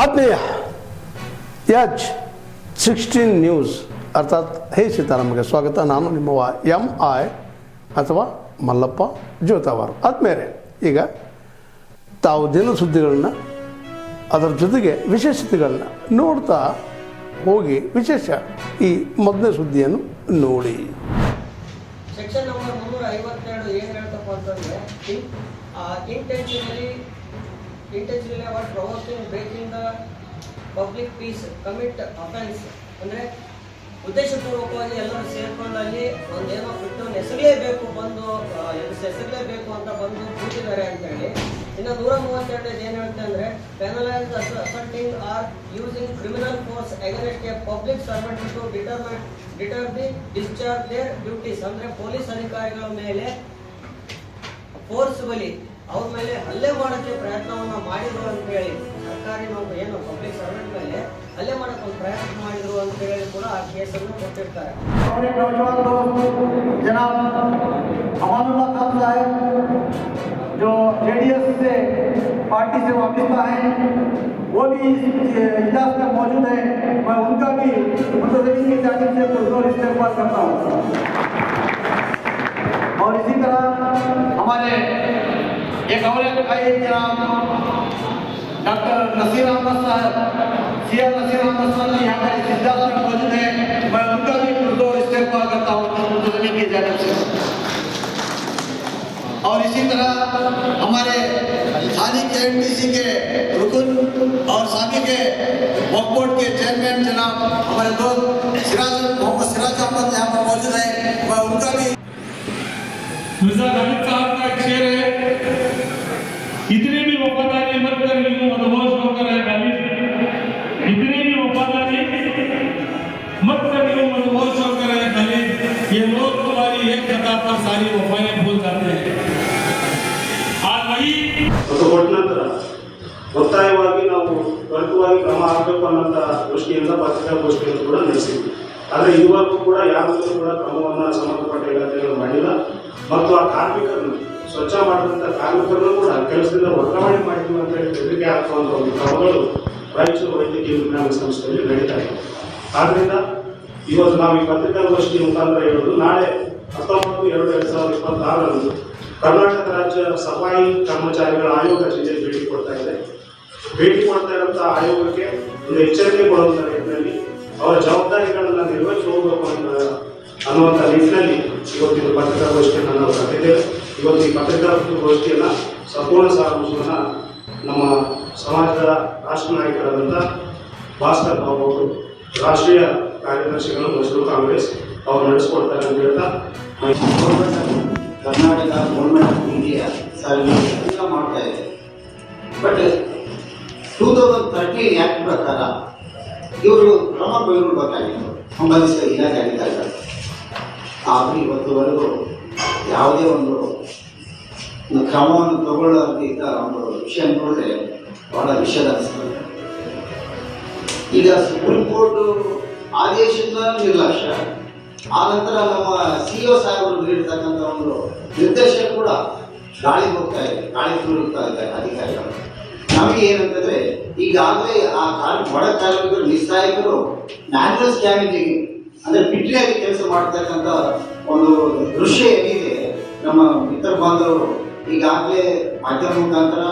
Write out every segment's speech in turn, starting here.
ಆತ್ಮೀಯ H16 news ಅರ್ಥಾತ್ ಹೇ ಸೀತಾರಾಮಗೆ ಸ್ವಾಗತ. ನಾನು ನಿಮ್ಮವ MI ಅಥವಾ ಮಲ್ಲಪ್ಪ ಜೋತಾವಾರ್. ಆದ್ಮೇಲೆ ಈಗ ತಾವು ದಿನ ಸುದ್ದಿಗಳನ್ನ ಅದರ ಜೊತೆಗೆ ವಿಶೇಷತೆಗಳನ್ನ ನೋಡ್ತಾ ಹೋಗಿ ವಿಶೇಷ ಈ ಮೊದಲನೇ ಸುದ್ದಿಯನ್ನು ನೋಡಿ. ಸೆಕ್ಷನ್ ನಂಬರ್ 352 ಏನು ಹೇಳ್ತಪ್ಪ ಅಂತಂದರೆ intentionally or provoking breaking the public peace commit offense ಅಂದರೆ ಉದ್ದೇಶಪೂರ್ವಕವಾಗಿ ಎಲ್ಲರೂ ಸೇರ್ಕೊಂಡು ಅಲ್ಲಿ ಒಂದೇನೋ ಬಿಟ್ಟು ಎಸಗಲೇಬೇಕು ಅಂತ ಬಂದು ಕೂತಿದ್ದಾರೆ ಅಂತ ಹೇಳಿ. ಇನ್ನು 132 ಏನು ಹೇಳುತ್ತೆ ಅಂದರೆ penalise assaulting or using criminal force against a public servant to deter the discharge their duties ಅಂದರೆ ಪೊಲೀಸ್ ಅಧಿಕಾರಿಗಳ ಮೇಲೆ ಫೋರ್ಸ್ಬಲಿ ಅವ್ರ ಮೇಲೆ ಹಲ್ಲೆ ಮಾಡೋಕ್ಕೆ ಪ್ರಯತ್ನವನ್ನು ಮಾಡಿದ್ರು ಅಂತ ಹೇಳಿ, ಸರ್ಕಾರಿ ಏನು ಪಬ್ಲಿಕ್ ಸರ್ವೆಂಟ್ ಮೇಲೆ ಹಲ್ಲೆ ಮಾಡೋಕ್ಕೆ ಒಂದು ಪ್ರಯತ್ನ ಮಾಡಿದ್ರು ಅಂತ ಹೇಳಿ ಕೂಡ ಆ ಕೇಸನ್ನು ಕೊಟ್ಟಿರ್ತಾರೆ. जनाब अमानुल्लाह खान साहब जो JDS से पार्टी से वापस आए हैं वो भी इजलास में मौजूद है. मैं उनका भी मुंतजमीन की जानिब से पुरजोर इस्तेमाल करता हूँ. और इसी तरह हमारे एक और जनाब डॉक्टर नसीर अहमद साहब सीआर नसीर अहमद साहब यहाँ पर इस इजलास में मौजूद है. मैं उनका भी पुरजोर इस्तेमाल करता हूँ मुंतजमीन की जानिब से. और इसी तरह हमारे हाल ही के NTC के रुकन और साबिक के वक्फ बोर्ड के चेयरमैन जनाब हमारे दोस्त मोहम्मद सिराज अहमद यहाँ पर मौजूद है. मैं उनका भी मिर्जा गालिब साहब का एक शेर है, इतनी भी वफादारी मत कर यूं मदहोश होकर है गालिब, इतनी भी वफादारी मत कर यूं मदहोश होकर है गालिब, ये लोग तुम्हारी एक कथा पर सारी वफाएं भूल जाते हैं. आज वही ನಂತರ ಒತ್ತಾಯವಾಗಿ ನಾವು ತ್ವರಿತವಾಗಿ ಕ್ರಮ ಆಗಬೇಕು ಅನ್ನೋಂಥ ದೃಷ್ಟಿಯಿಂದ ಪತ್ರಿಕಾಗೋಷ್ಠಿಯನ್ನು ಕೂಡ ನಡೆಸಿದ್ವಿ. ಆದರೆ ಇದುವರೆಗೂ ಕೂಡ ಯಾರೂ ಕೂಡ ಕ್ರಮವನ್ನು ಸಂಬಂಧಪಟ್ಟ ಇಲಾಖೆಗಳು ಮಾಡಿಲ್ಲ. ಮತ್ತು ಆ ಕಾರ್ಮಿಕರನ್ನು ಸ್ವಚ್ಛ ಮಾಡಿದಂಥ ಕಾರ್ಮಿಕರನ್ನು ಕೂಡ ಕೆಲಸದಿಂದ ವರ್ಗಾವಣೆ ಮಾಡಿದ್ವಿ ಅಂತ ಹೇಳಿ ಬೆದರಿಕೆ ಹಾಕುವಂಥ ಒಂದು ಕ್ರಮಗಳು ರಾಯಚೂರು ವೈದ್ಯಕೀಯ ವಿಜ್ಞಾನ ಸಂಸ್ಥೆಯಲ್ಲಿ ನಡೀತಾ ಇದೆ. ಆದ್ದರಿಂದ ಇವತ್ತು ನಾವು ಈ ಪತ್ರಿಕಾಗೋಷ್ಠಿ ಮುಖಾಂತರ ಹೇಳೋದು, ನಾಳೆ 19/2/2026 ಕರ್ನಾಟಕ ರಾಜ್ಯ ಸಫಾಯಿ ಕರ್ಮಚಾರಿಗಳ ಆಯೋಗ ಜಿಲ್ಲೆಗೆ ಭೇಟಿ ಕೊಡ್ತಾ ಇದೆ. ಭೇಟಿ ಕೊಡ್ತಾ ಇರುವಂಥ ಆಯೋಗಕ್ಕೆ ಒಂದು ಎಚ್ಚರಿಕೆ ಕೊಡುವಂಥ ನಿಟ್ಟಿನಲ್ಲಿ ಅವರ ಜವಾಬ್ದಾರಿಗಳನ್ನು ನಿರ್ವಹಿಸಿ ಹೋಗಬೇಕು ಅನ್ನುವಂಥ ನಿಟ್ಟಿನಲ್ಲಿ ಇವತ್ತಿನ ಪತ್ರಿಕಾಗೋಷ್ಠಿಯನ್ನು ನಾವು ಕರೆದಿದ್ದೇವೆ. ಇವತ್ತು ಈ ಪತ್ರಿಕಾಗೋಷ್ಠಿಯನ್ನು ಸಂಪೂರ್ಣ ಸಾರಾಂಶವನ್ನು ನಮ್ಮ ಸಮಾಜದ ರಾಷ್ಟ್ರ ನಾಯಕರಾದಂಥ ಭಾಸ್ಕರ್ ಬಾಬು ಅವರು, ರಾಷ್ಟ್ರೀಯ ಕಾರ್ಯದರ್ಶಿಗಳು ಮೈಸೂರು ಕಾಂಗ್ರೆಸ್ ಅವರು ನಡೆಸಿಕೊಡ್ತಾರೆ ಅಂತ ಹೇಳ್ತಾ, ಕರ್ನಾಟಕ ಗೌರ್ಮೆಂಟ್ ಆಫ್ ಇಂಡಿಯಾ ಎಲ್ಲ ಮಾಡ್ತಾ ಇದೆ. ಬಟ್ 2013 ಆ್ಯಕ್ಟ್ ಪ್ರಕಾರ ಇವರು ಕ್ರಮ ಕೈಗೊಳ್ಳಬೇಕಾಗಿತ್ತು ಸಂಬಂಧಿಸಿದ ಇಲಾಖೆ ಅಧಿಕಾರಿಗಳು. ಆದರೆ ಇವತ್ತುವರೆಗೂ ಯಾವುದೇ ಒಂದು ಕ್ರಮವನ್ನು ತಗೊಳ್ಳೋದಿದ್ದ ಒಂದು ವಿಷಯ ನೋಡಿದ್ರೆ ಬಹಳ ವಿಷದ ಅನಿಸ್ತದೆ. ಈಗ ಸುಪ್ರೀಂ ಕೋರ್ಟ್ ಆದೇಶದ ನಿರ್ಲಕ್ಷ್ಯ, ಆ ನಂತರ ನಮ್ಮ CO ಸಾಹೇಬರು ನೀಡಿರ್ತಕ್ಕಂಥ ಒಂದು ನಿರ್ದೇಶ ಕೂಡ ಗಾಳಿ ಹೋಗ್ತಾ ಇದೆ, ಗಾಳಿ ತೂರುತ್ತಾ ಇದ್ದಾರೆ ಅಧಿಕಾರಿಗಳು. ನಮಗೆ ಏನಂತಂದ್ರೆ ಈಗಾಗಲೇ ಆ ಬಡ ಕಾರ್ಮಿಕರು ನಿಸ್ಸಹಾಯಕರು ಮ್ಯಾನ್ಯುವಲ್ ಸ್ಕ್ಯಾನಿಂಗ್ ಅಂದರೆ ಪಿಟ್ರಿಯಾಗಿ ಕೆಲಸ ಮಾಡ್ತಕ್ಕಂಥ ಒಂದು ದೃಶ್ಯ ಏನಿದೆ, ನಮ್ಮ ಮಿತ್ರ ಬಾಂಧವರು ಈಗಾಗಲೇ ಮಾಧ್ಯಮ ಮುಖಾಂತರ,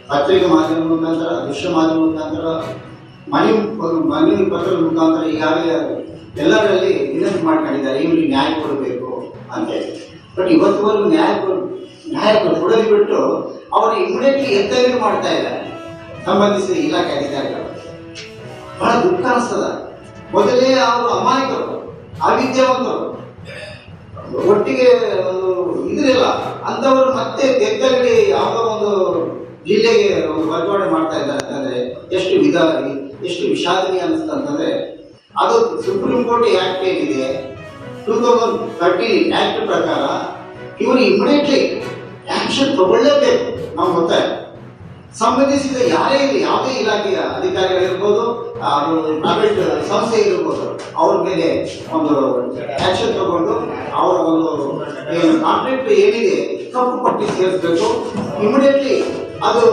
ಪತ್ರಿಕೆ ಮಾಧ್ಯಮ ಮುಖಾಂತರ, ದೃಶ್ಯ ಮಾಧ್ಯಮ ಮುಖಾಂತರ, ಮನವಿ ಪತ್ರದ ಮುಖಾಂತರ ಈಗಾಗಲೇ ಎಲ್ಲರಲ್ಲಿ ವಿನಂತಿ ಮಾಡ್ಕೊಂಡಿದ್ದಾರೆ ಇವ್ರಿಗೆ ನ್ಯಾಯ ಕೊಡಬೇಕು ಅಂತೇಳಿ. ಬಟ್ ಇವತ್ತುವರೆಗೂ ನ್ಯಾಯ ಕೊಡೋದು ಬಿಟ್ಟು ಅವರು ಇಮಿಡಿಯೇಟ್ಲಿ ಎತ್ತರಿಕೆ ಮಾಡ್ತಾ ಇದ್ದಾರೆ ಸಂಬಂಧಿಸಿದ ಇಲಾಖೆ ಅಧಿಕಾರಿಗಳು. ಬಹಳ ದುಃಖ ಅನಿಸ್ತದ. ಮೊದಲೇ ಅವರು ಅಮಾಯಕರು, ಅವಿದ್ಯಾವಂತರು, ಒಟ್ಟಿಗೆ ಒಂದು ಇದ್ರಿಲ್ಲ ಅಂಥವರು ಮತ್ತೆ ತೆಗ್ದಲ್ಲಿ ಯಾವುದೋ ಒಂದು ಜಿಲ್ಲೆಗೆ ಒಂದು ವರ್ಗಾವಣೆ ಮಾಡ್ತಾ ಇದ್ದಾರೆ ಅಂತಂದರೆ ಎಷ್ಟು ವಿಷಾದನೀಯ ಅನಿಸ್ತದೆ ಅಂತಂದರೆ, ಅದು ಸುಪ್ರೀಂ ಕೋರ್ಟ್ ಆ್ಯಕ್ಟ್ ಏನಿದೆ 2013 ಆ್ಯಕ್ಟ್ ಪ್ರಕಾರ ಇವರು ಇಮಿಡಿಯೇಟ್ಲಿ ಆ್ಯಕ್ಷನ್ ತಗೊಳ್ಳೇಬೇಕು. ನಾವು ಗೊತ್ತಾಯ ಸಂಬಂಧಿಸಿದ ಯಾರೇ ಇರಲಿ, ಯಾವುದೇ ಇಲಾಖೆಯ ಅಧಿಕಾರಿಗಳಿರ್ಬೋದು, ಪ್ರೈವೇಟ್ ಸಂಸ್ಥೆ ಇರ್ಬೋದು, ಅವ್ರ ಮೇಲೆ ಒಂದು ಆ್ಯಕ್ಷನ್ ತಗೊಂಡು ಅವರ ಒಂದು ಕಾಂಟ್ರಾಕ್ಟ್ ಏನಿದೆ ಕಪ್ಪು ಪಟ್ಟಿ ಸೇರಿಸಬೇಕು ಇಮಿಡಿಯೇಟ್ಲಿ. ಅದು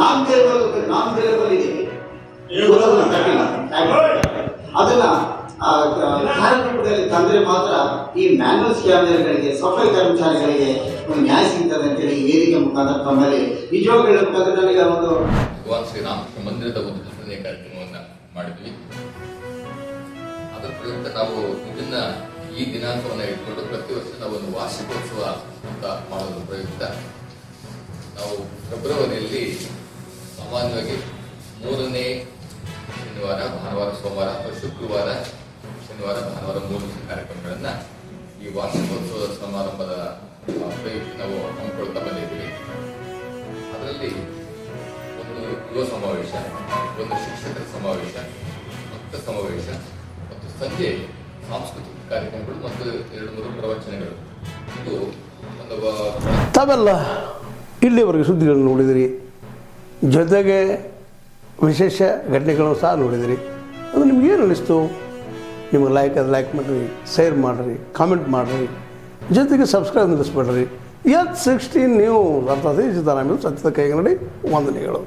ನಾನ್ ಬೇಲೆಬಲ್ ಇದೆ ಕೂರೋದನ್ನ ಕಟ್ಟಿಲ್ಲ. ಅದನ್ನ ಕಾರ್ಯಕ್ರಮದಲ್ಲಿ ತಂದ್ರೆ ಮಾತ್ರ ಈ ಮ್ಯಾನ್ಯುವಲ್ ಕ್ಯಾಬಿನರ್ಗಳಿಗೆ ಸಫಾಯಿ ಕರ್ಮಚಾರಿಗಳಿಗೆ ಒಂದು ನ್ಯಾಯ ಸಿಗ್ತದೆ ಅಂತೇಳಿ ಈ ವೇದಿಕೆ ಮುಖಾಂತರ ತಮ್ಮಲ್ಲಿ ನಿಜವಾಗ್ಲೂ ಹೇಳಬೇಕಾದ್ರೆ ನನಗೆ ಒಂದು ಭಗವಾನ್ ಶ್ರೀರಾಮಕೃಷ್ಣ ಮಂದಿರದ ಉದ್ಘಾಟನೆ ಕಾರ್ಯಕ್ರಮವನ್ನು ಮಾಡಿದ್ವಿ. ಅದರ ಪ್ರಯುಕ್ತ ನಾವು ಇದನ್ನ ಈ ದಿನಾಂಕವನ್ನು ಇಟ್ಕೊಂಡು ಪ್ರತಿ ವರ್ಷ ನಾವು ಒಂದು ವಾರ್ಷಿಕೋತ್ಸವ ಅಂತ ಮಾಡೋದ್ರ ಪ್ರಯುಕ್ತ ನಾವು ಫೆಬ್ರವರಿಯಲ್ಲಿ ಸಾಮಾನ್ಯವಾಗಿ 3ನೇ ಶನಿವಾರ, ಭಾನುವಾರ, ಸೋಮವಾರ ಅಥವಾ ಶುಕ್ರವಾರ, ಶನಿವಾರ, ಭಾನುವಾರ 3 ಕಾರ್ಯಕ್ರಮಗಳನ್ನು ಈ ವಾರ್ಷಿಕೋತ್ಸವ ಸಮಾರಂಭದ ಪ್ರಯುಕ್ತ ನಾವು ಹಮ್ಮಿಕೊಳ್ತಾ ಬಂದಿದ್ದೀವಿ. ಅದರಲ್ಲಿ ಒಂದು ಯುವ ಸಮಾವೇಶ, ಒಂದು ಶಿಕ್ಷಕರ ಸಮಾವೇಶ, ಭಕ್ತ ಸಮಾವೇಶ ಮತ್ತು ಸಂಜೆ ಸಾಂಸ್ಕೃತಿಕ ಕಾರ್ಯಕ್ರಮಗಳು ಮತ್ತು 2-3 ಪ್ರವಚನಗಳು. ಇದು ಒಂದು ತಾವೆಲ್ಲ ಇಲ್ಲಿವರೆಗೆ ಸುದ್ದಿಗಳನ್ನು ನೋಡಿದಿರಿ, ಜೊತೆಗೆ ವಿಶೇಷ ಘಟನೆಗಳನ್ನು ಸಹ ನೋಡಿದಿರಿ. ಅದು ನಿಮ್ಗೇನು ಅನ್ನಿಸ್ತು? ನಿಮಗೆ ಲೈಕ್ ಮಾಡಿರಿ, ಶೇರ್ ಮಾಡಿರಿ, ಕಾಮೆಂಟ್ ಮಾಡಿರಿ, ಜೊತೆಗೆ ಸಬ್ಸ್ಕ್ರೈಬ್ ನಿಲ್ಲಿಸ್ಬೇಡ್ರಿ. H16 ನ್ಯೂಸ್ ಅರ್ಥಾತ್ ಈ ಸಿದ್ದರಾಮಯ್ಯ ಸತ್ಯದ ಕೈಗನ್ನಡಿ ವಂದನೆಗಳು.